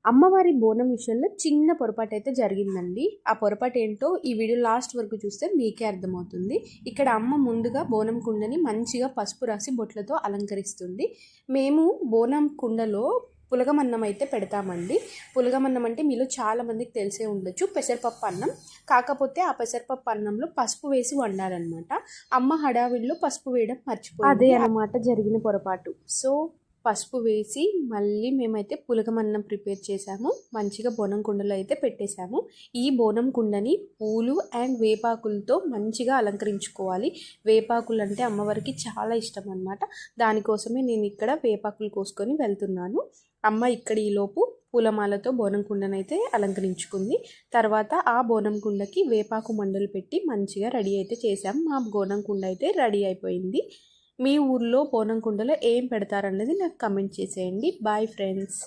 అమ్మవారి బోనం విషయంలో చిన్న పొరపాటు అయితే జరిగిందండి. ఆ పొరపాటు ఏంటో ఈ వీడియో లాస్ట్ వరకు చూస్తే మీకే అర్థమవుతుంది. ఇక్కడ అమ్మ ముందుగా బోనం కుండని మంచిగా పసుపు రాసి బొట్లతో అలంకరిస్తుంది. మేము బోనం కుండలో పులగమన్నం అయితే పెడతామండి. పులగమన్నం అంటే మీలో చాలామందికి తెలిసే ఉండొచ్చు, పెసరపప్పు అన్నం. కాకపోతే ఆ పెసరపప్పు అన్నంలో పసుపు వేసి వండాలన్నమాట. అమ్మ హడావిడిలో పసుపు వేయడం మర్చిపోయింది. అదే అన్నమాట జరిగిన పొరపాటు. సో పసుపు వేసి మళ్ళీ మేమైతే పులగమన్నం ప్రిపేర్ చేసాము. మంచిగా బోనం కుండలో అయితే పెట్టేశాము. ఈ బోనం కుండని పూలు అండ్ వేపాకులతో మంచిగా అలంకరించుకోవాలి. వేపాకులు అంటే అమ్మవారికి చాలా ఇష్టం అన్నమాట. దానికోసమే నేను ఇక్కడ వేపాకులు కోసుకొని వెళ్తున్నాను. అమ్మ ఇక్కడ ఈలోపు పూలమాలతో బోనం కుండనైతే అలంకరించుకుంది. తర్వాత ఆ బోనం కుండకి వేపాకు మండలు పెట్టి మంచిగా రెడీ అయితే చేసాం. మా బోనం కుండ అయితే రెడీ అయిపోయింది. మీ ఊర్లో బోనం కుండలో ఏం పెడతారన్నది నాకు కమెంట్ చేసేయండి. Bye friends.